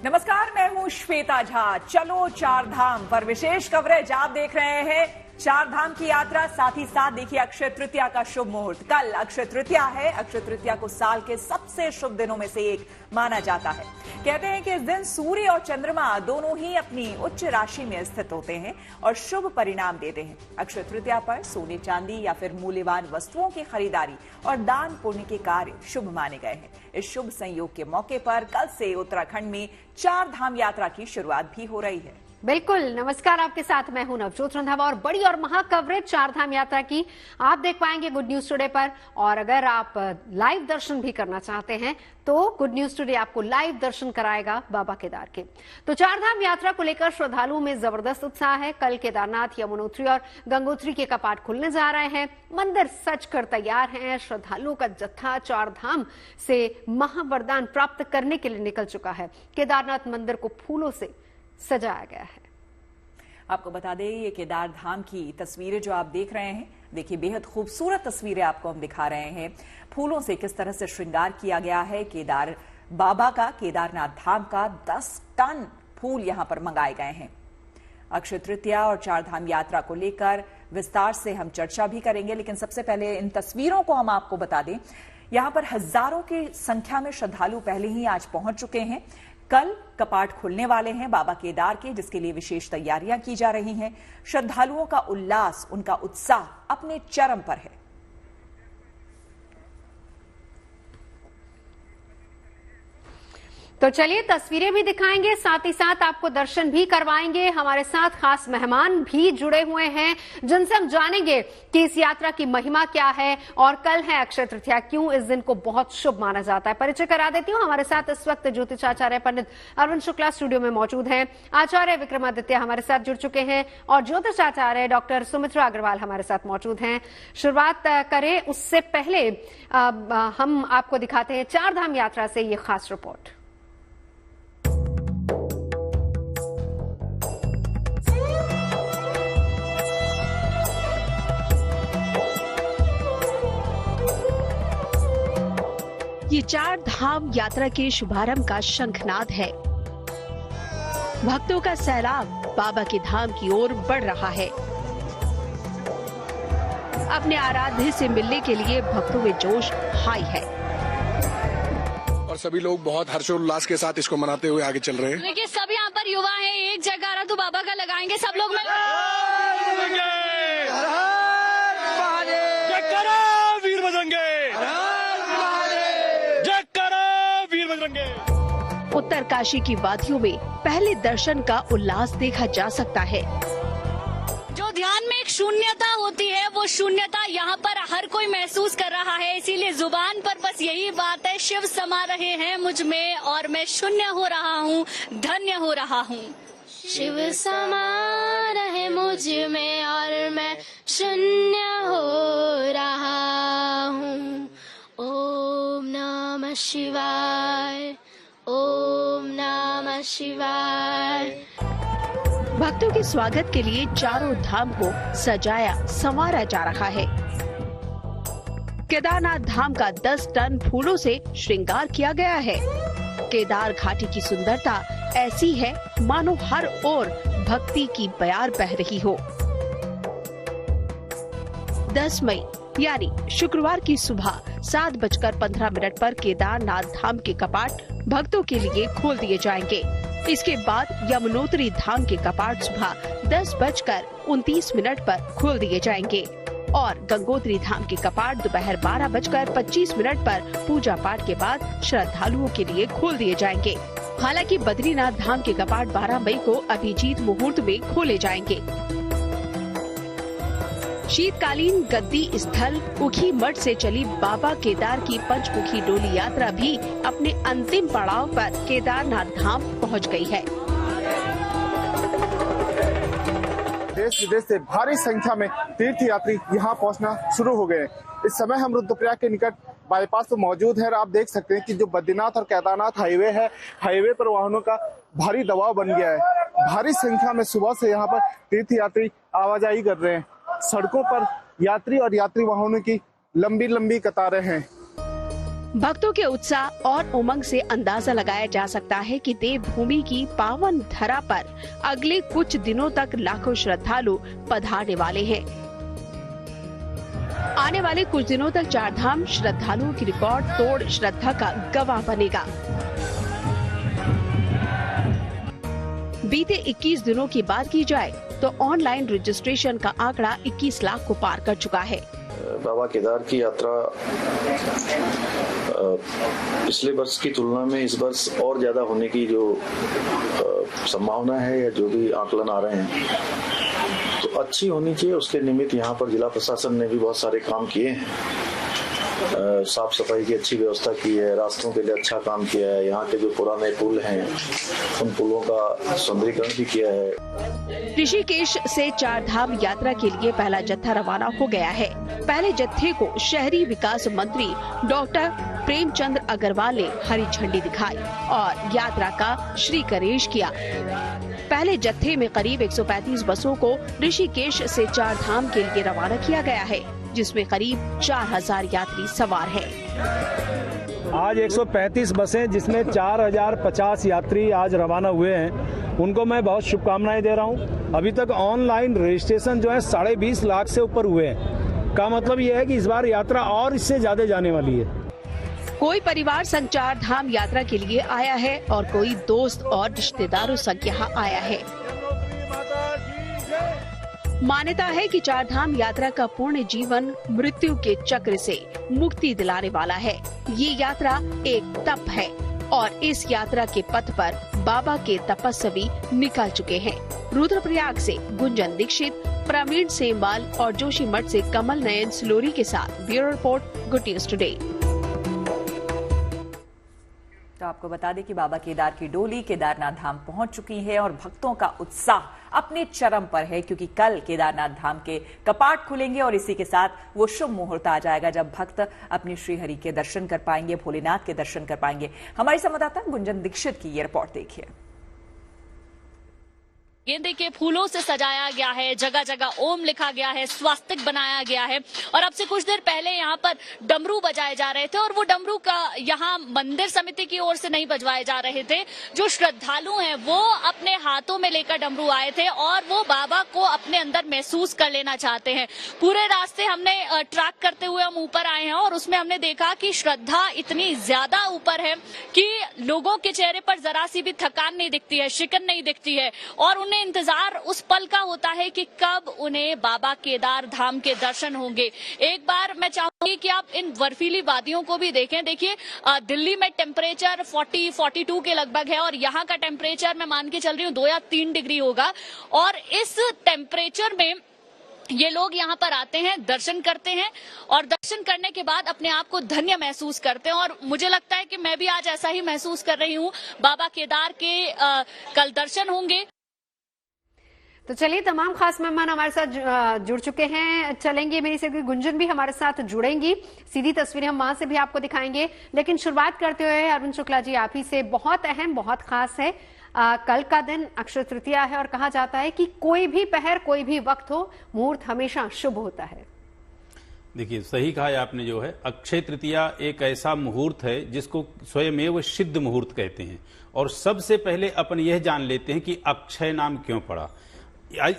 नमस्कार, मैं हूं श्वेता झा। चलो चार धाम पर विशेष कवरेज आप देख रहे हैं। चार धाम की यात्रा, साथ ही साथ देखिए अक्षय तृतीया का शुभ मुहूर्त। कल अक्षय तृतीया है। अक्षय तृतीया को साल के सबसे शुभ दिनों में से एक माना जाता है। कहते हैं कि इस दिन सूर्य और चंद्रमा दोनों ही अपनी उच्च राशि में स्थित होते हैं और शुभ परिणाम देते हैं। अक्षय तृतीया पर सोने चांदी या फिर मूल्यवान वस्तुओं की खरीदारी और दान पुण्य के कार्य शुभ माने गए हैं। इस शुभ संयोग के मौके पर कल से उत्तराखंड में चार धाम यात्रा की शुरुआत भी हो रही है। बिल्कुल, नमस्कार, आपके साथ मैं हूं नवजोत रंधावा और बड़ी और महा कवरेज चार धाम यात्रा की आप देख पाएंगे गुड न्यूज टुडे पर। और अगर आप लाइव दर्शन भी करना चाहते हैं तो गुड न्यूज टुडे आपको लाइव दर्शन कराएगा बाबा केदार के। तो चार धाम यात्रा को लेकर श्रद्धालुओं में जबरदस्त उत्साह है। कल केदारनाथ, यमुनोत्री और गंगोत्री के कपाट खुलने जा रहे हैं। मंदिर सज कर तैयार हैं। श्रद्धालुओं का जत्था चार धाम से महावरदान प्राप्त करने के लिए निकल चुका है। केदारनाथ मंदिर को फूलों से सजाया गया है। आपको बता दें, ये केदार धाम की तस्वीरें जो आप देख रहे हैं, देखिए बेहद खूबसूरत तस्वीरें आपको हम दिखा रहे हैं। फूलों से किस तरह से श्रृंगार किया गया है केदार बाबा का। केदारनाथ धाम का 10 टन फूल यहां पर मंगाए गए हैं। अक्षय तृतीया और चार धाम यात्रा को लेकर विस्तार से हम चर्चा भी करेंगे, लेकिन सबसे पहले इन तस्वीरों को हम आपको बता दें। यहां पर हजारों की संख्या में श्रद्धालु पहले ही आज पहुंच चुके हैं। कल कपाट खुलने वाले हैं बाबा केदार के, जिसके लिए विशेष तैयारियां की जा रही हैं। श्रद्धालुओं का उल्लास, उनका उत्साह अपने चरम पर है। तो चलिए तस्वीरें भी दिखाएंगे, साथ ही साथ आपको दर्शन भी करवाएंगे। हमारे साथ खास मेहमान भी जुड़े हुए हैं जिनसे हम जानेंगे कि इस यात्रा की महिमा क्या है और कल है अक्षय तृतीया, क्यों इस दिन को बहुत शुभ माना जाता है। परिचय करा देती हूँ। हमारे साथ इस वक्त ज्योतिषाचार्य पंडित अरविंद शुक्ला स्टूडियो में मौजूद हैं। आचार्य विक्रमादित्य हमारे साथ जुड़ चुके हैं और ज्योतिषाचार्य डॉक्टर सुमित्रा अग्रवाल हमारे साथ मौजूद हैं। शुरुआत करें उससे पहले हम आपको दिखाते हैं चार धाम यात्रा से ये खास रिपोर्ट। ये चार धाम यात्रा के शुभारंभ का शंखनाद है। भक्तों का सैलाब बाबा के धाम की ओर बढ़ रहा है। अपने आराध्य से मिलने के लिए भक्तों में जोश हाई है और सभी लोग बहुत हर्षोल्लास के साथ इसको मनाते हुए आगे चल रहे हैं। देखिए सब यहाँ पर युवा हैं, एक जयकारा तो बाबा का लगाएंगे सब लोग वीर बजरंगे, उत्तरकाशी की वादियों में पहले दर्शन का उल्लास देखा जा सकता है। जो ध्यान में एक शून्यता होती है, वो शून्यता यहाँ पर हर कोई महसूस कर रहा है। इसीलिए जुबान पर बस यही बात है, शिव समा रहे हैं मुझ में और मैं शून्य हो रहा हूँ, धन्य हो रहा हूँ। शिव समा रहे मुझ में और मैं शून्य हो रहा हूँ। ओम नमः शिवाय, ओम नमः शिवाय। भक्तों के स्वागत के लिए चारों धाम को सजाया संवारा जा रहा है। केदारनाथ धाम का 10 टन फूलों से श्रृंगार किया गया है। केदार घाटी की सुंदरता ऐसी है मानो हर ओर भक्ति की बयार बह रही हो। 10 मई यानी शुक्रवार की सुबह 7:15 पर केदारनाथ धाम के कपाट भक्तों के लिए खोल दिए जाएंगे। इसके बाद यमुनोत्री धाम के कपाट सुबह 10:29 पर खोल दिए जाएंगे और गंगोत्री धाम के कपाट दोपहर 12:25 पर पूजा पाठ के बाद श्रद्धालुओं के लिए खोल दिए जाएंगे। हालांकि बद्रीनाथ धाम के कपाट 12 मई को अभिजीत मुहूर्त में खोले जाएंगे। शीतकालीन गद्दी स्थल उखी मठ से चली बाबा केदार की पंचमुखी डोली यात्रा भी अपने अंतिम पड़ाव पर केदारनाथ धाम पहुंच गई है। देश विदेश से भारी संख्या में तीर्थयात्री यहां पहुंचना शुरू हो गए। इस समय हम रुद्रप्रयाग के निकट बाईपास तो मौजूद है और आप देख सकते हैं कि जो बद्रीनाथ और केदारनाथ हाईवे है, हाईवे पर वाहनों का भारी दबाव बन गया है। भारी संख्या में सुबह से यहाँ पर तीर्थयात्री आवाजाही कर रहे हैं। सड़कों पर यात्री और यात्री वाहनों की लंबी लंबी कतारें हैं। भक्तों के उत्साह और उमंग से अंदाजा लगाया जा सकता है कि देवभूमि की पावन धरा पर अगले कुछ दिनों तक लाखों श्रद्धालु पधारने वाले हैं। आने वाले कुछ दिनों तक चारधाम श्रद्धालुओं की रिकॉर्ड तोड़ श्रद्धा का गवाह बनेगा। बीते 21 दिनों की बात की जाए तो ऑनलाइन रजिस्ट्रेशन का आंकड़ा 21 लाख को पार कर चुका है। बाबा केदार की यात्रा पिछले वर्ष की तुलना में इस वर्ष और ज्यादा होने की जो संभावना है या जो भी आकलन आ रहे हैं तो अच्छी होनी चाहिए। उसके निमित्त यहाँ पर जिला प्रशासन ने भी बहुत सारे काम किए हैं। साफ सफाई की अच्छी व्यवस्था की है, रास्तों के लिए अच्छा काम किया है, यहाँ के जो पुराने पुल हैं उन पुलों का सौंदर्यीकरण भी किया है। ऋषिकेश से चारधाम यात्रा के लिए पहला जत्था रवाना हो गया है। पहले जत्थे को शहरी विकास मंत्री डॉक्टर प्रेमचंद अग्रवाल ने हरी झंडी दिखाई और यात्रा का श्रीगणेश किया। पहले जत्थे में करीब 135 बसों को ऋषिकेश से चारधाम के लिए रवाना किया गया है, जिसमें करीब 4000 यात्री सवार हैं। आज 135 बसें जिसमें 4050 यात्री आज रवाना हुए हैं, उनको मैं बहुत शुभकामनाएं दे रहा हूं। अभी तक ऑनलाइन रजिस्ट्रेशन जो है 20.5 लाख से ऊपर हुए हैं। का मतलब ये है कि इस बार यात्रा और इससे ज्यादा जाने वाली है। कोई परिवार संग चारधाम यात्रा के लिए आया है और कोई दोस्त और रिश्तेदारों संग यहाँ आया है। मान्यता है कि चारधाम यात्रा का पूर्ण जीवन मृत्यु के चक्र से मुक्ति दिलाने वाला है। ये यात्रा एक तप है और इस यात्रा के पथ पर बाबा के तपस्वी निकल चुके हैं। रुद्रप्रयाग से गुंजन दीक्षित, प्रवीण सेमवाल और जोशीमठ से कमल नयन सिलोरी के साथ bureau report, good news today. तो आपको बता दें कि बाबा केदार की डोली केदारनाथ धाम पहुंच चुकी है और भक्तों का उत्साह अपने चरम पर है, क्योंकि कल केदारनाथ धाम के कपाट खुलेंगे और इसी के साथ वो शुभ मुहूर्त आ जाएगा जब भक्त अपने श्रीहरि के दर्शन कर पाएंगे, भोलेनाथ के दर्शन कर पाएंगे। हमारी संवाददाता गुंजन दीक्षित की ये रिपोर्ट देखिए। गेंदे के फूलों से सजाया गया है, जगह जगह ओम लिखा गया है, स्वास्तिक बनाया गया है और अब से कुछ देर पहले यहाँ पर डमरू बजाए जा रहे थे और वो डमरू का यहाँ मंदिर समिति की ओर से नहीं बजवाए जा रहे थे। जो श्रद्धालु हैं वो अपने हाथों में लेकर डमरू आए थे और वो बाबा को अपने अंदर महसूस कर लेना चाहते हैं। पूरे रास्ते हमने ट्रैक करते हुए हम ऊपर आए हैं और उसमें हमने देखा कि श्रद्धा इतनी ज्यादा ऊपर है कि लोगों के चेहरे पर जरा सी भी थकान नहीं दिखती है, शिकन नहीं दिखती है और उन्हें इंतजार उस पल का होता है कि कब उन्हें बाबा केदार धाम के दर्शन होंगे। एक बार मैं चाहूंगी कि आप इन बर्फीली वादियों को भी देखें। देखिए दिल्ली में टेम्परेचर 40-42 के लगभग है और यहाँ का टेम्परेचर मैं मान के चल रही हूँ 2 या 3 डिग्री होगा और इस टेम्परेचर में ये लोग यहाँ पर आते हैं, दर्शन करते हैं और दर्शन करने के बाद अपने आप को धन्य महसूस करते हैं और मुझे लगता है कि मैं भी आज ऐसा ही महसूस कर रही हूँ। बाबा केदार के कल दर्शन होंगे। तो चलिए, तमाम खास मेहमान हमारे साथ जुड़ चुके हैं। चलेंगे, मेरी से गुंजन भी हमारे साथ जुड़ेंगी। सीधी तस्वीरें हम वहां से भी आपको दिखाएंगे, लेकिन शुरुआत करते हुए अरुण शुक्ला जी आप ही से, बहुत अहम, बहुत खास है। कल का दिन अक्षय तृतीया है और कहा जाता है कि कोई भी पहर, कोई भी वक्त हो, मुहूर्त हमेशा शुभ होता है। देखिए, सही कहा है आपने। जो है अक्षय तृतीया एक ऐसा मुहूर्त है जिसको स्वयमेव सिद्ध मुहूर्त कहते हैं। और सबसे पहले अपन यह जान लेते हैं कि अक्षय नाम क्यों पड़ा।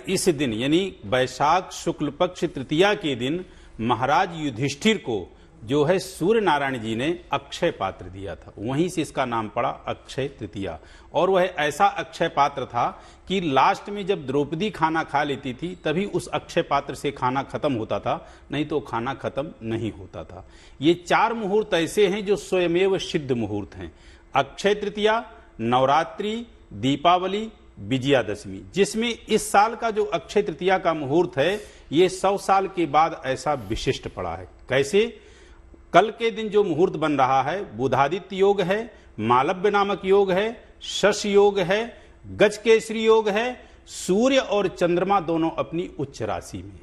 इस दिन यानी वैशाख शुक्ल पक्ष तृतीया के दिन महाराज युधिष्ठिर को जो है सूर्य नारायण जी ने अक्षय पात्र दिया था, वहीं से इसका नाम पड़ा अक्षय तृतीया। और वह ऐसा अक्षय पात्र था कि लास्ट में जब द्रौपदी खाना खा लेती थी तभी उस अक्षय पात्र से खाना खत्म होता था, नहीं तो खाना खत्म नहीं होता था। ये 4 मुहूर्त ऐसे हैं जो स्वयमेव सिद्ध मुहूर्त हैं। अक्षय तृतीया, नवरात्रि, दीपावली, विजयादशमी, जिसमें इस साल का जो अक्षय तृतीया का मुहूर्त है ये 100 साल के बाद ऐसा विशिष्ट पड़ा है। कैसे? कल के दिन जो मुहूर्त बन रहा है बुधादित्य योग है, मालव्य नामक योग है, शश योग है, गजकेसरी योग है, सूर्य और चंद्रमा दोनों अपनी उच्च राशि में।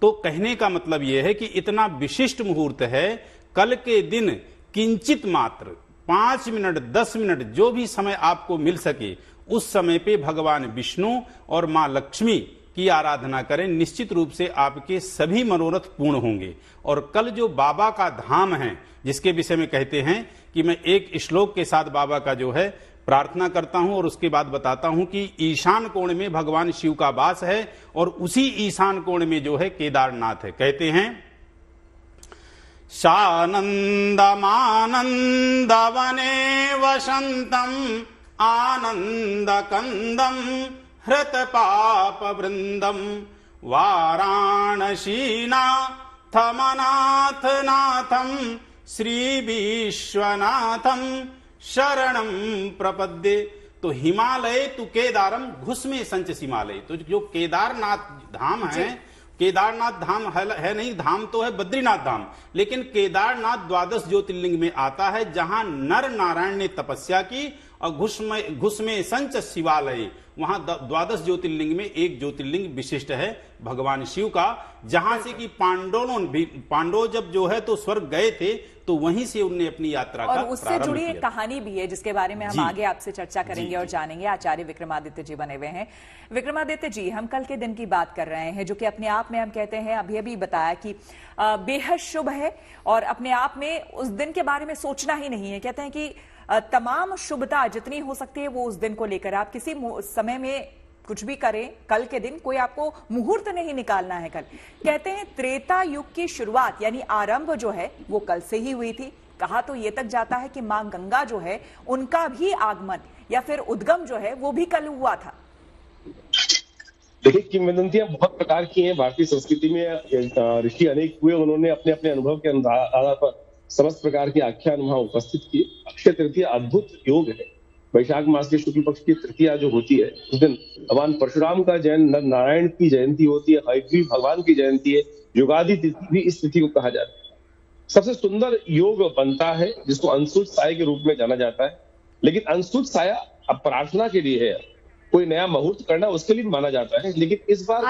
तो कहने का मतलब यह है कि इतना विशिष्ट मुहूर्त है। कल के दिन किंचित मात्र 5 मिनट 10 मिनट जो भी समय आपको मिल सके उस समय पे भगवान विष्णु और मां लक्ष्मी की आराधना करें, निश्चित रूप से आपके सभी मनोरथ पूर्ण होंगे। और कल जो बाबा का धाम है, जिसके विषय में कहते हैं कि मैं एक श्लोक के साथ बाबा का जो है प्रार्थना करता हूं और उसके बाद बताता हूं कि ईशान कोण में भगवान शिव का वास है और उसी ईशान कोण में जो है केदारनाथ है। कहते हैं शानंदमानंदवने वसंतम आनंदकंदम हृत पाप वृंदम वाराणसीनाथमनाथ नाथम श्री विश्वनाथम शरणम प्रपद्ये। तो हिमालय तु केदारम घुसमे संच हिमालय। तो जो केदारनाथ धाम है, केदारनाथ धाम है नहीं, धाम तो है बद्रीनाथ धाम, लेकिन केदारनाथ द्वादश ज्योतिर्लिंग में आता है, जहां नर नारायण ने तपस्या की। और घुसमे संच शिवालय, वहां द्वादश ज्योतिर्लिंग में एक ज्योतिर्लिंग विशिष्ट है भगवान शिव का, जहां से कि पांडव जब जो है तो स्वर्ग गए थे, तो वहीं से उन्होंने अपनी यात्रा का और उससे जुड़ी एक कहानी भी है जिसके बारे में हम आगे आपसे चर्चा करेंगे और जानेंगे। आचार्य विक्रमादित्य जी बने हुए हैं। विक्रमादित्य जी, हम कल के दिन की बात कर रहे हैं, जो कि अपने आप में हम कहते हैं, अभी बताया कि बेहद शुभ है और अपने आप में उस दिन के बारे में सोचना ही नहीं है। कहते हैं कि तमाम शुभता जितनी हो सकती है वो उस दिन को लेकर, आप किसी समय में कुछ भी करें, कल के दिन कोई आपको मुहूर्त नहीं निकालना है कल। कहते हैं त्रेता युग की शुरुआत यानी आरंभ जो है वो कल से ही हुई थी। कहा तो ये तक जाता है कि मां गंगा जो है उनका भी आगमन या फिर उद्गम जो है वो भी कल हुआ था। देखिए, किंवदंतियां बहुत प्रकार की हैं। भारतीय संस्कृति में ऋषि अनेक हुए, उन्होंने अपने अपने अनुभव के आधार पर समस्त प्रकार के आख्यान वहां उपस्थित किए। अक्षय तृतीया अद्भुत योग है। वैशाख मास के शुक्ल पक्ष की तृतीया जो होती है, उस दिन भगवान परशुराम का नर नारायण की जयंती होती है, हयग्रीव भगवान की जयंती है, युगादि तिथि भी इस तिथि को कहा जाता है। सबसे सुंदर योग बनता है जिसको अंशुत साया के रूप में जाना जाता है। लेकिन अंशुत साया अब प्रार्थना के लिए है, कोई नया मुहूर्त करना उसके लिए माना जाता है। लेकिन इस बार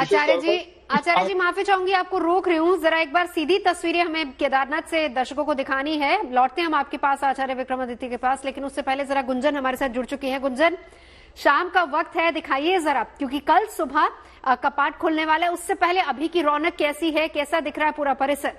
आचार्य जी माफी चाहूंगी, आपको रोक रही हूँ, जरा एक बार सीधी तस्वीरें हमें केदारनाथ से दर्शकों को दिखानी है। लौटते हैं हम आपके पास, आचार्य विक्रमादित्य के पास, लेकिन उससे पहले जरा गुंजन हमारे साथ जुड़ चुकी है। गुंजन, शाम का वक्त है, दिखाइए जरा, क्योंकि कल सुबह कपाट खुलने वाला है। उससे पहले अभी की रौनक कैसी है, कैसा दिख रहा है पूरा परिसर?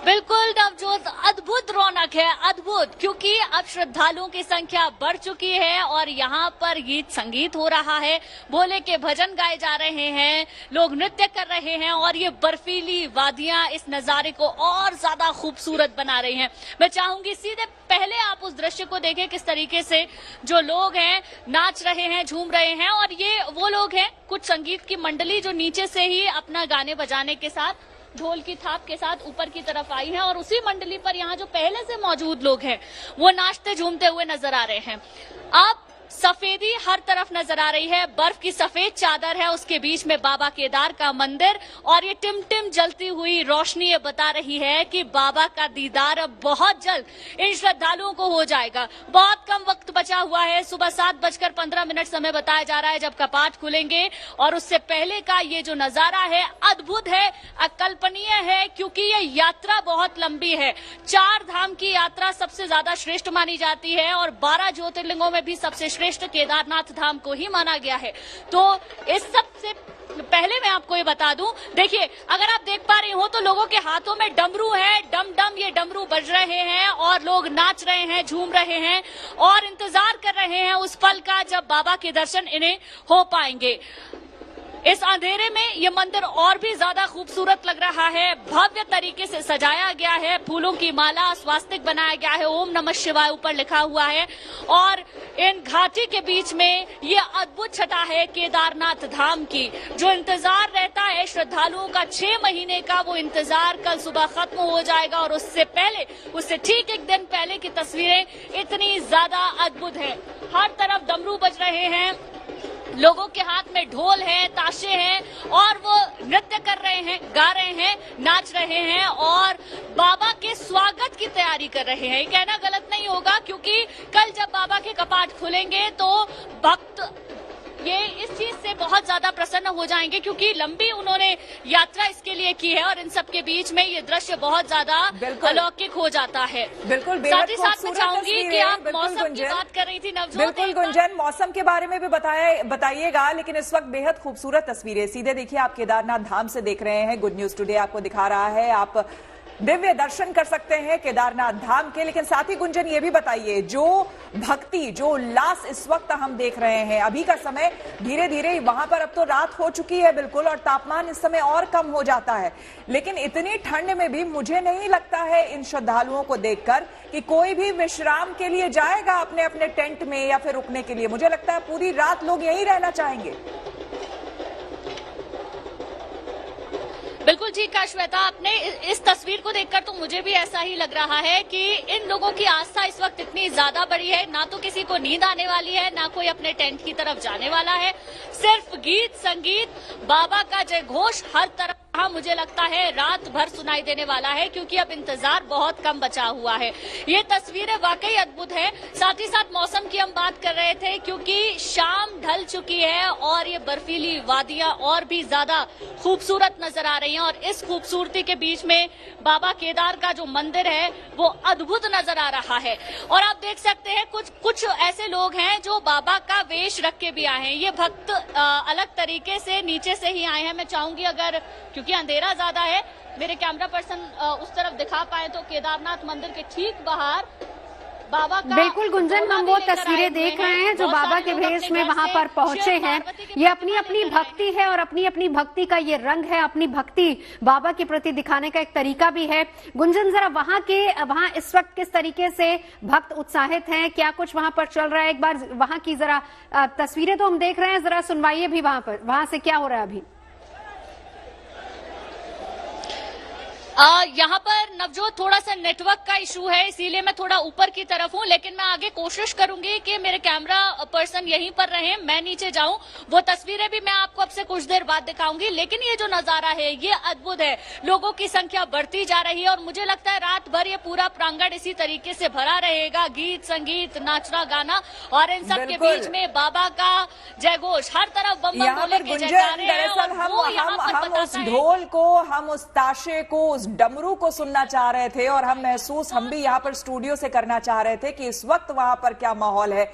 बिल्कुल नवजोत, अद्भुत रौनक है, अद्भुत, क्योंकि अब श्रद्धालुओं की संख्या बढ़ चुकी है और यहाँ पर गीत संगीत हो रहा है, भोले के भजन गाए जा रहे हैं, लोग नृत्य कर रहे हैं और ये बर्फीली वादियां इस नजारे को और ज्यादा खूबसूरत बना रही हैं। मैं चाहूंगी सीधे पहले आप उस दृश्य को देखें, किस तरीके से जो लोग हैं नाच रहे हैं, झूम रहे हैं। और ये वो लोग हैं, कुछ संगीत की मंडली जो नीचे से ही अपना गाने बजाने के साथ, ढोल की थाप के साथ ऊपर की तरफ आई है और उसी मंडली पर यहाँ जो पहले से मौजूद लोग हैं वो नाचते झूमते हुए नजर आ रहे हैं। अब सफेदी हर तरफ नजर आ रही है, बर्फ की सफेद चादर है, उसके बीच में बाबा केदार का मंदिर और ये टिमटिम जलती हुई रोशनी ये बता रही है कि बाबा का दीदार अब बहुत जल्द इन श्रद्धालुओं को हो जाएगा। बहुत कम वक्त बचा हुआ है, सुबह 7:15 समय बताया जा रहा है जब कपाट खुलेंगे और उससे पहले का ये जो नजारा है अद्भुत है, अकल्पनीय है, क्योंकि ये यात्रा बहुत लंबी है। 4 धाम की यात्रा सबसे ज्यादा श्रेष्ठ मानी जाती है और 12 ज्योतिर्लिंगों में भी सबसे श्रेष्ठ केदारनाथ धाम को ही माना गया है। तो इस सबसे पहले मैं आपको ये बता दूं, देखिए अगर आप देख पा रही हो तो लोगों के हाथों में डमरू है, डम डम ये डमरू बज रहे हैं और लोग नाच रहे हैं, झूम रहे हैं और इंतजार कर रहे हैं उस पल का जब बाबा के दर्शन इन्हें हो पाएंगे। इस अंधेरे में ये मंदिर और भी ज्यादा खूबसूरत लग रहा है, भव्य तरीके से सजाया गया है, फूलों की माला, स्वास्तिक बनाया गया है, ओम नमः शिवाय ऊपर लिखा हुआ है और इन घाटी के बीच में ये अद्भुत छटा है केदारनाथ धाम की। जो इंतजार रहता है श्रद्धालुओं का 6 महीने का, वो इंतजार कल सुबह खत्म हो जाएगा और उससे पहले, उससे ठीक एक दिन पहले की तस्वीरें इतनी ज्यादा अद्भुत है। हर तरफ डमरू बज रहे हैं, लोगों के हाथ में ढोल है, ताशे हैं और वो नृत्य कर रहे हैं, गा रहे हैं, नाच रहे हैं और बाबा के स्वागत की तैयारी कर रहे हैं। ये कहना गलत नहीं होगा, क्योंकि कल जब बाबा के कपाट खुलेंगे तो भक्त ये इस चीज से बहुत ज्यादा प्रसन्न हो जाएंगे क्योंकि लंबी उन्होंने यात्रा इसके लिए की है और इन सब के बीच में ये दृश्य बहुत ज्यादा अलौकिक हो जाता है। बिल्कुल, साथ ही साथ मैं चाहूंगी कि आप मौसम की बात कर रही थी नवजोत। बिल्कुल गुंजन, मौसम के बारे में भी बताइएगा, लेकिन इस वक्त बेहद खूबसूरत तस्वीरें सीधे देखिए आप केदारनाथ धाम से देख रहे हैं। गुड न्यूज टुडे आपको दिखा रहा है, आप दिव्य दर्शन कर सकते हैं केदारनाथ धाम के। लेकिन साथ ही गुंजन ये भी बताइए, जो भक्ति, जो उल्लास इस वक्त हम देख रहे हैं, अभी का समय धीरे धीरे वहां पर अब तो रात हो चुकी है बिल्कुल, और तापमान इस समय और कम हो जाता है, लेकिन इतनी ठंड में भी मुझे नहीं लगता है इन श्रद्धालुओं को देखकर कि कोई भी विश्राम के लिए जाएगा अपने अपने टेंट में या फिर रुकने के लिए। मुझे लगता है पूरी रात लोग यहीं रहना चाहेंगे। बिल्कुल ठीक कहा श्वेता आपने। इस तस्वीर को देखकर तो मुझे भी ऐसा ही लग रहा है कि इन लोगों की आस्था इस वक्त इतनी ज्यादा बड़ी है, ना तो किसी को नींद आने वाली है, ना कोई अपने टेंट की तरफ जाने वाला है। सिर्फ गीत संगीत, बाबा का जय घोष हर तरफ मुझे लगता है रात भर सुनाई देने वाला है, क्योंकि अब इंतजार बहुत कम बचा हुआ है। ये तस्वीरें वाकई अद्भुत है। साथ ही साथ मौसम की हम बात कर रहे थे, क्योंकि शाम ढल चुकी है और ये बर्फीली वादियां और भी ज्यादा खूबसूरत नजर आ रही हैं, और इस खूबसूरती के बीच में बाबा केदार का जो मंदिर है वो अद्भुत नजर आ रहा है। और आप देख सकते हैं कुछ ऐसे लोग हैं जो बाबा का वेश रख के भी आए हैं। ये भक्त अलग तरीके से नीचे से ही आए हैं। मैं चाहूंगी, अगर क्योंकि अंधेरा ज्यादा है, मेरे कैमरा पर्सन उस तरफ दिखा पाए तो केदारनाथ मंदिर के ठीक बाहर बाबा का बिल्कुल गुंजन, हम वो तस्वीरें देख रहे हैं जो बाबा के भेष में वहां पर पहुंचे हैं। ये अपनी अपनी भक्ति है और अपनी अपनी भक्ति का ये रंग है, अपनी भक्ति बाबा के प्रति दिखाने का एक तरीका भी है। गुंजन, जरा वहां इस वक्त किस तरीके से भक्त उत्साहित हैं, क्या कुछ वहां पर चल रहा है? एक बार वहां की जरा तस्वीरें तो हम देख रहे हैं, जरा सुनवाइए भी वहां से क्या हो रहा है अभी। यहाँ पर नवजोत थोड़ा सा नेटवर्क का इशू है, इसीलिए मैं थोड़ा ऊपर की तरफ हूँ, लेकिन मैं आगे कोशिश करूंगी कि मेरे कैमरा पर्सन यहीं पर रहें, मैं नीचे जाऊं। वो तस्वीरें भी मैं आपको अब से कुछ देर बाद दिखाऊंगी। लेकिन ये जो नजारा है ये अद्भुत है, लोगों की संख्या बढ़ती जा रही है और मुझे लगता है रात भर ये पूरा प्रांगण इसी तरीके से भरा रहेगा। गीत संगीत, नाचना गाना, और इन सब के बीच में बाबा का जय घोष हर तरफ बम बम बोले के जयकारे हैं। हम उस ढोल को, हम उस ताशे को, उस डमरू को सुनना चाह रहे थे, और हम भी यहाँ पर स्टूडियो से करना चाह रहे थे कि इस वक्त वहां पर क्या माहौल है।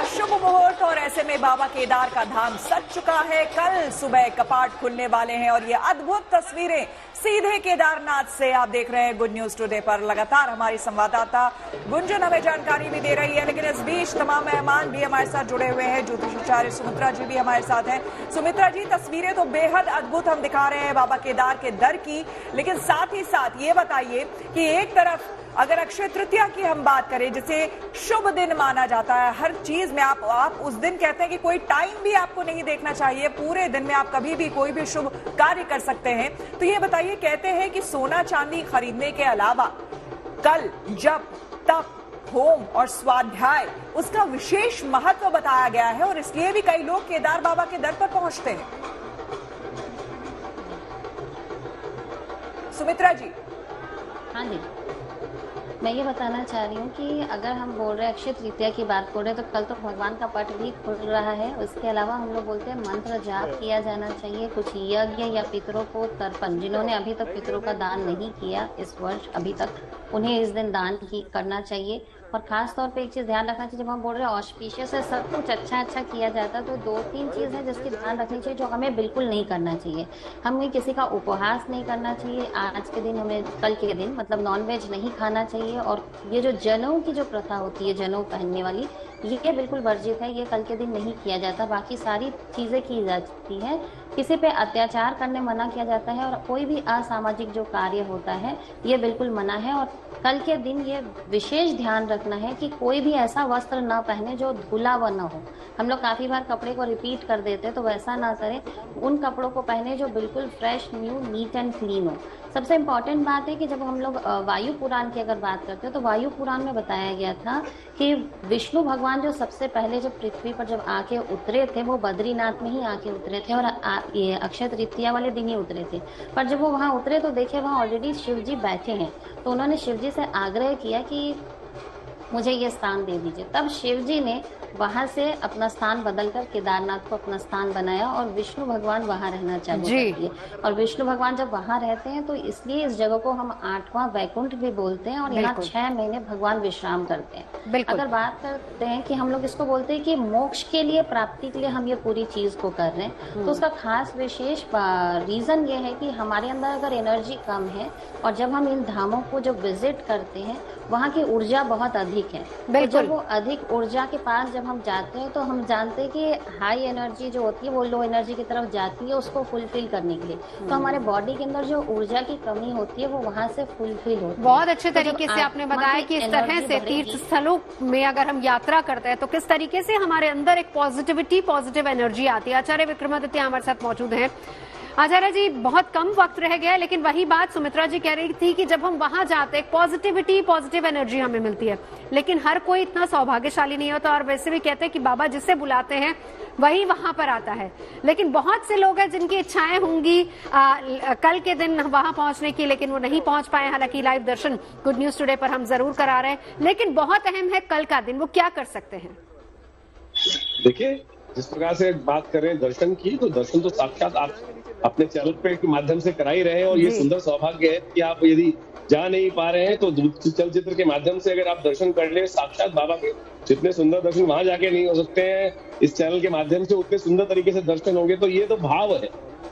शुभ मुहूर्त, और ऐसे में बाबा केदार का धाम सज चुका है। कल सुबह कपाट खुलने वाले हैं और ये अद्भुत तस्वीरें सीधे केदारनाथ से आप देख रहे हैं गुड न्यूज टुडे पर। लगातार हमारी संवाददाता गुंजन हमें जानकारी भी दे रही है, लेकिन इस बीच तमाम मेहमान भी हमारे साथ जुड़े हुए हैं। ज्योतिषाचार्य सुमित्रा जी भी हमारे साथ हैं। सुमित्रा जी, तस्वीरें तो बेहद अद्भुत हम दिखा रहे हैं बाबा केदार के दर की, लेकिन साथ ही साथ ये बताइए कि एक तरफ अगर अक्षय तृतीया की हम बात करें, जिसे शुभ दिन माना जाता है, हर चीज में आप उस दिन कहते हैं कि कोई टाइम भी आपको नहीं देखना चाहिए, पूरे दिन में आप कभी भी कोई भी शुभ कार्य कर सकते हैं, तो ये बताइए, कहते हैं कि सोना चांदी खरीदने के अलावा कल जप, तप, होम और स्वाध्याय, उसका विशेष महत्व बताया गया है, और इसलिए भी कई लोग केदार बाबा के दर पर पहुंचते हैं। सुमित्रा जी। हाँ जी, मैं ये बताना चाह रही हूँ कि अगर हम बोल रहे हैं अक्षय तृतीया की बात कर रहे हैं, तो कल तो भगवान का पट भी खुल रहा है। उसके अलावा हम लोग बोलते हैं मंत्र जाप किया जाना चाहिए, कुछ यज्ञ या पितरों को तर्पण, जिन्होंने अभी तक पितरों का दान नहीं किया इस वर्ष अभी तक, उन्हें इस दिन दान करना चाहिए। और खास तौर पे एक चीज़ ध्यान रखना चाहिए, जब हम बोल रहे हैं ऑस्पिशियस से सब कुछ अच्छा किया जाता है, तो 2-3 चीज़ है जिसकी ध्यान रखनी चाहिए, जो हमें बिल्कुल नहीं करना चाहिए। हमें किसी का उपहास नहीं करना चाहिए आज के दिन, हमें कल के दिन मतलब नॉनवेज नहीं खाना चाहिए। और ये जो जनेऊ की जो प्रथा होती है, जनेऊ पहनने वाली, ये बिल्कुल वर्जित है, ये कल के दिन नहीं किया जाता। बाकी सारी चीज़ें की जाती हैं किसी पे अत्याचार करने मना किया जाता है, और कोई भी असामाजिक जो कार्य होता है ये बिल्कुल मना है। और कल के दिन ये विशेष ध्यान रखना है कि कोई भी ऐसा वस्त्र ना पहने जो धुला हुआ ना हो। हम लोग काफी बार कपड़े को रिपीट कर देते हैं, तो वैसा ना करें। उन कपड़ों को पहने जो बिल्कुल fresh, new, neat and clean हो। सबसे इम्पॉर्टेंट बात है कि जब हम लोग वायु पुराण की अगर बात करते हैं, तो वायु पुराण में बताया गया था कि विष्णु भगवान जो सबसे पहले जब पृथ्वी पर जब आके उतरे थे, वो बद्रीनाथ में ही आके उतरे थे, और ये अक्षय तृतीया वाले दिन ही उतरे थे। पर जब वो वहाँ उतरे तो देखे वहाँ ऑलरेडी शिव जी बैठे हैं, तो उन्होंने शिव जी से आग्रह किया कि मुझे ये स्थान दे दीजिए। तब शिव जी ने वहां से अपना स्थान बदलकर केदारनाथ को अपना स्थान बनाया, और विष्णु भगवान वहां रहना चालू कर दिए। और विष्णु भगवान जब वहां रहते हैं तो इसलिए इस जगह को हम 8वां वैकुंठ भी बोलते हैं, और यहाँ 6 महीने भगवान विश्राम करते हैं। अगर बात करते हैं कि हम लोग इसको बोलते हैं कि मोक्ष के लिए, प्राप्ति के लिए हम ये पूरी चीज को कर रहे हैं, तो उसका खास विशेष रीजन ये है कि हमारे अंदर अगर एनर्जी कम है, और जब हम इन धामों को जब विजिट करते हैं वहाँ की ऊर्जा बहुत अधिक है। तो जब वो अधिक ऊर्जा के पास जब हम जाते हैं, तो हम जानते हैं कि हाई एनर्जी जो होती है वो लो एनर्जी की तरफ जाती है, उसको फुलफिल करने के लिए। तो हमारे बॉडी के अंदर जो ऊर्जा की कमी होती है वो वहाँ से फुलफिल होती है। बहुत अच्छे तरीके से आपने बताया कि इस तरह से तीर्थ स्थलों में अगर हम यात्रा करते हैं तो किस तरीके से हमारे अंदर एक पॉजिटिव एनर्जी आती है। आचार्य विक्रमादित्य हमारे साथ मौजूद हैं। आचार्य जी, बहुत कम वक्त रह गया है, लेकिन वही बात सुमित्रा जी कह रही थी कि जब हम वहां जाते हैं पॉजिटिव एनर्जी हमें मिलती है, लेकिन हर कोई इतना सौभाग्यशाली नहीं होता। और वैसे भी कहते हैं कि बाबा जिसे बुलाते हैं वही वहां पर आता है, लेकिन बहुत से लोग हैं जिनकी इच्छाएं होंगी कल के दिन वहां पहुंचने की, लेकिन वो नहीं पहुंच पाए। हालांकि लाइव दर्शन गुड न्यूज टुडे पर हम जरूर करा रहे हैं, लेकिन बहुत अहम है कल का दिन, वो क्या कर सकते हैं? देखिए, जिस प्रकार से बात करें दर्शन की, तो दर्शन तो साक्षात आप अपने चैनल पे के माध्यम से करा ही रहे हैं, और ये सुंदर सौभाग्य है कि आप यदि जा नहीं पा रहे हैं तो चलचित्र के माध्यम से अगर आप दर्शन कर ले साक्षात बाबा के, जितने सुंदर दर्शन वहां जाके नहीं हो सकते हैं, इस चैनल के माध्यम से उतने सुंदर तरीके से दर्शन होंगे। तो ये तो भाव है,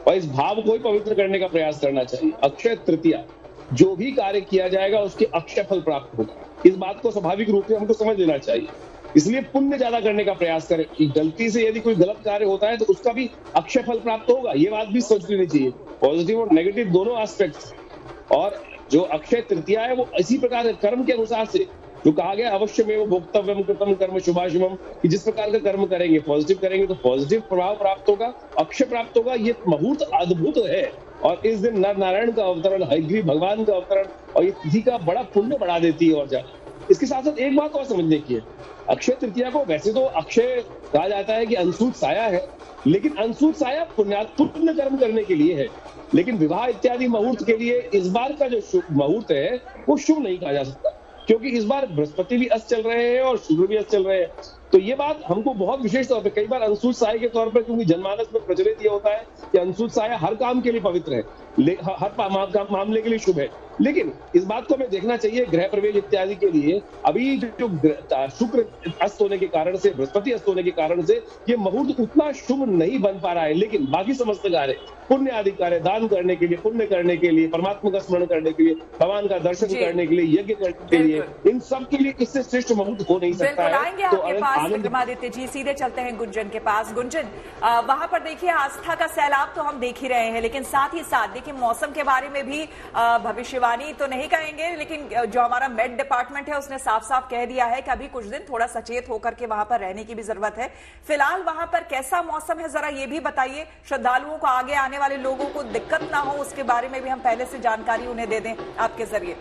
और इस भाव को ही पवित्र करने का प्रयास करना चाहिए। अक्षय तृतीया, जो भी कार्य किया जाएगा उसके अक्षय फल प्राप्त होगा। इस बात को स्वाभाविक रूप से हमको समझ लेना चाहिए, इसलिए पुण्य ज्यादा करने का प्रयास करें कि गलती से यदि कोई गलत कार्य होता है तो उसका भी अक्षय फल प्राप्त होगा। ये बात भी सोच लेनी चाहिए, पॉजिटिव और नेगेटिव दोनों एस्पेक्ट्स। और जो अक्षय तृतीया है वो इसी प्रकार के कर्म के अनुसार से जो कहा गया, अवश्य में वो भोक्तव्यम कृतम कर्म शुभाशुभम, कि जिस प्रकार का कर्म करेंगे, पॉजिटिव करेंगे तो पॉजिटिव प्रभाव प्राप्त होगा, अक्षय प्राप्त होगा। ये मुहूर्त अद्भुत है, और इस दिन नर नारायण का अवतरण, हयग्रीव भगवान का अवतरण, और ये तिथि का बड़ा पुण्य बढ़ा देती है। और ज्यादा इसके साथ साथ एक बात और समझने की है, अक्षय तृतीया को वैसे तो अक्षय कहा जाता है कि अंशुत साया है, लेकिन अंशुत साया पुण्य कर्म करने के लिए है, लेकिन विवाह इत्यादि मुहूर्त के लिए इस बार का जो शुभ मुहूर्त है वो शुभ नहीं कहा जा सकता, क्योंकि इस बार बृहस्पति भी अस्त चल रहे हैं और शुक्र भी अस्त चल रहे हैं। तो ये बात हमको बहुत विशेष तौर पे, कई बार अंशुत साया के तौर पर, क्योंकि जनमानस में प्रचलित ये होता है कि अंशुत साया हर काम के लिए पवित्र है, हर मामले के लिए शुभ है, लेकिन इस बात को हमें देखना चाहिए गृह प्रवेश इत्यादि के लिए अभी जो शुक्र अस्त होने के कारण से, बृहस्पति अस्त होने के कारण से ये मुहूर्त उतना शुभ नहीं बन पा रहा है। लेकिन बाकी समस्त कार्य, पुण्य आदि कार्य, दान करने के लिए, पुण्य करने के लिए, परमात्मा का स्मरण करने के लिए, भगवान का दर्शन करने के लिए, यज्ञ करने के लिए, इन सब के लिए इससे श्रेष्ठ मुहूर्त हो नहीं सकता है। तो विक्रमादित्य जी, सीधे चलते हैं गुंजन के पास। गुंजन, वहां पर देखिए आस्था का सैलाब तो हम देख ही रहे हैं, लेकिन साथ ही साथ देखिए मौसम के बारे में भी भविष्यवाणी तो नहीं कहेंगे, लेकिन जो हमारा मेट डिपार्टमेंट है उसने साफ साफ कह दिया है कि अभी कुछ दिन थोड़ा सचेत होकर के वहां पर रहने की भी जरूरत है। फिलहाल वहां पर कैसा मौसम है, जरा ये भी बताइए, श्रद्धालुओं को, आगे आने वाले लोगों को दिक्कत ना हो उसके बारे में भी हम पहले से जानकारी उन्हें दे दें आपके जरिए।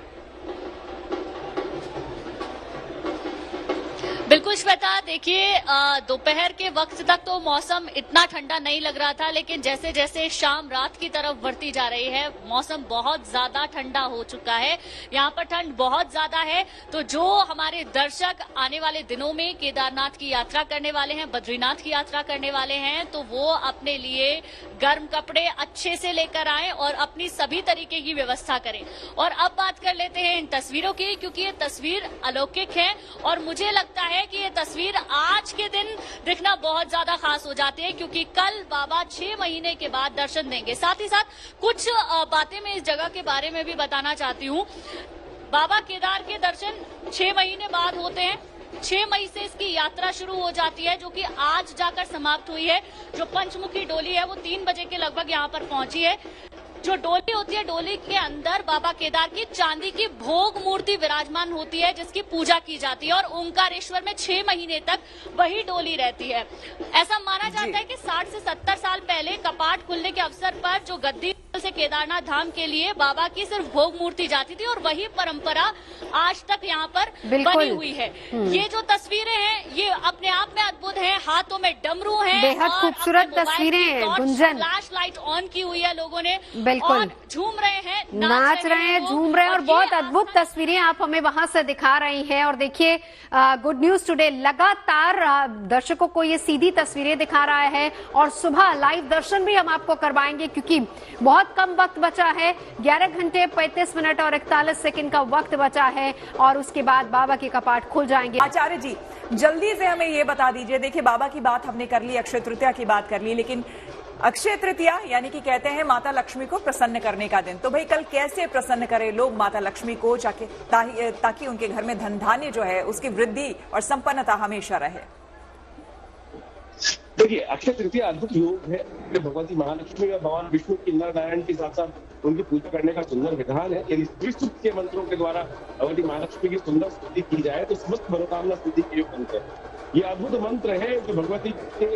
बिल्कुल श्वेता, देखिए दोपहर के वक्त तक तो मौसम इतना ठंडा नहीं लग रहा था, लेकिन जैसे जैसे शाम रात की तरफ बढ़ती जा रही है मौसम बहुत ज्यादा ठंडा हो चुका है। यहाँ पर ठंड बहुत ज्यादा है, तो जो हमारे दर्शक आने वाले दिनों में केदारनाथ की यात्रा करने वाले हैं, बद्रीनाथ की यात्रा करने वाले हैं, तो वो अपने लिए गर्म कपड़े अच्छे से लेकर आएं और अपनी सभी तरीके की व्यवस्था करें। और अब बात कर लेते हैं इन तस्वीरों की, क्योंकि ये तस्वीर अलौकिक है और मुझे लगता है कि ये तस्वीर आज के दिन दिखना बहुत ज्यादा खास हो जाती है, क्योंकि कल बाबा 6 महीने के बाद दर्शन देंगे। साथ ही साथ कुछ बातें मैं इस जगह के बारे में भी बताना चाहती हूँ। बाबा केदार के दर्शन 6 महीने बाद होते हैं, 6 मई से इसकी यात्रा शुरू हो जाती है, जो कि आज जाकर समाप्त हुई है। जो पंचमुखी डोली है वो 3 बजे के लगभग यहाँ पर पहुंची है। जो डोली होती है, डोली के अंदर बाबा केदार की चांदी की भोग मूर्ति विराजमान होती है, जिसकी पूजा की जाती है और ओंकारेश्वर में 6 महीने तक वही डोली रहती है। ऐसा माना जाता है कि 60 से 70 साल पहले कपाट खुलने के अवसर पर जो गद्दी से केदारनाथ धाम के लिए बाबा की सिर्फ भोग मूर्ति जाती थी और वही परंपरा आज तक यहाँ पर बनी हुई है। ये जो तस्वीरें हैं ये अपने आप में अद्भुत हैं। हाथों में डमरू हैं, बेहद खूबसूरत तस्वीरें हैं। गुंजन, फ्लैश लाइट ऑन की हुई है लोगों ने, बिल्कुल झूम रहे हैं, नाच रहे हैं, झूम रहे हैं और बहुत अद्भुत तस्वीरें आप हमें वहां से दिखा रही हैं। और देखिए गुड न्यूज टुडे लगातार दर्शकों को ये सीधी तस्वीरें दिखा रहा है और सुबह लाइव दर्शन भी हम आपको करवाएंगे, क्योंकि बहुत कम वक्त बचा है। 11 घंटे 35 मिनट और 41 सेकंड का वक्त बचा है और उसके बाद बाबा के कपाट खुल जाएंगे। आचार्य जी जल्दी से हमें ये बता दीजिए, देखिए बाबा की बात हमने कर ली, अक्षय तृतीया की बात कर ली, लेकिन अक्षय तृतीया यानी कि कहते हैं माता लक्ष्मी को प्रसन्न करने का दिन, तो भाई कल कैसे प्रसन्न करें लोग माता लक्ष्मी को, ताकि उनके घर में धन धान्य जो है उसकी वृद्धि और संपन्नता हमेशा रहे। देखिए, अक्षय तृतीया अद्भुत योग है। भगवती महालक्ष्मी और भगवान विष्णु की नर नारायण के साथ साथ उनकी पूजा करने का सुंदर विधान है। यदि त्रिस्तुति के मंत्रों के द्वारा भगवती महालक्ष्मी की सुंदर स्तुति की जाए तो समस्त मनोकामना सिद्धि के योग बनते हैं। ये अद्भुत मंत्र है जो भगवती के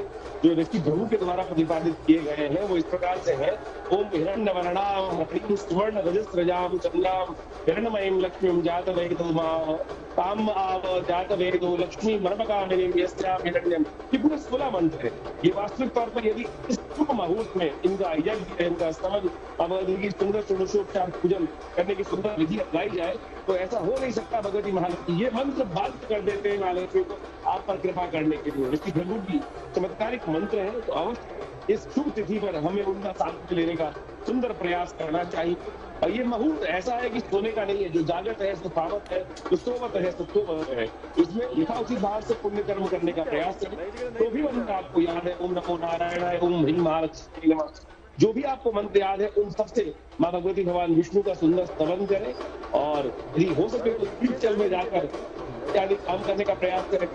जो ऋषि भृगु के द्वारा प्रतिपादित किए गए हैं वो इस प्रकार से है। ओम हिरण्यवर्णाम हरिं सुवर्ण रजस्रजाम चंद्राम हिरण्मयीं लक्ष्मीं जात वेदो मां ताम आव जात वेदो लक्ष्मी मर्मकामिनीं यस्याम हिरण्यम। ये पूरा 16 मंत्र है। ये वास्तविक तौर पर यदि इस शुभ मुहूर्त में इनका यज्ञ, इनका स्तवन, अब इनकी सुंदर षोडशोपचार पूजन करने की सुंदर विधि अपनाई जाए तो ऐसा हो नहीं सकता। भगवती महालक्ष्मी ये मंत्र बाध्य कर देते हैं महालक्ष्मी को आप पर कृपा करने के लिए। ऋषि भृगु की चमत्कारिक मंत्र है, तो अवश्य इस शुभ तिथि पर हमें उनका साथ लेने का सुंदर प्रयास करना चाहिए। और ये मुहूर्त ऐसा है कि सोने का नहीं है। जो जागत है सो पावत है, जो सोवत है सो तोवत है। इसमें यथाउचित भाव से पुण्य कर्म करने का प्रयास करें। तो भी मंत्र आपको याद है, ओम नमो नारायणाय, ओम ह्रीं महालक्ष्मी नमः, जो भी आपको मंत्र याद है उन सबसे माँ भगवती भगवान विष्णु का सुंदर स्तवन करें और यदि हो सके तो तीर्थचल में जाकर इत्यादि काम करने का प्रयास करें।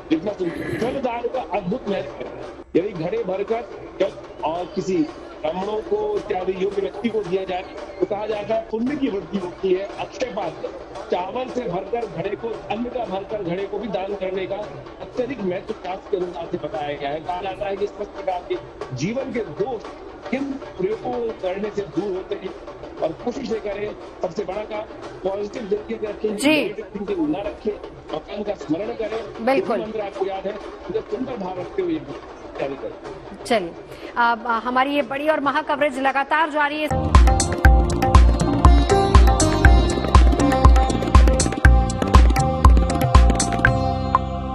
जितना जलदान का अद्भुत महत्व है। यदि घड़े भरकर और किसी ब्राह्मणों को इत्यादि योग्य व्यक्ति को दिया जाए तो कहा जाता है पुण्य की वृद्धि होती है। अक्षय पात्र चावल से भरकर घड़े को, अन्न का भरकर घड़े को भी दान करने का अत्यधिक महत्व शास्त्र के अनुसार से बताया गया है। कहा जाता है कि इस प्रकार के जीवन के दोष किन प्रयोगों करने से दूर होते हैं और कोशिश करें सबसे बड़ा का पॉजिटिव थिंकिंग रखें, नेगेटिव थिंकिंग न रखें, भगवान का स्मरण करें। बिल्कुल, मंत्र आपको याद है, मुझे सुंदर भाव रखते हुए चलिए अब हमारी ये बड़ी और महा कवरेज लगातार जारी है।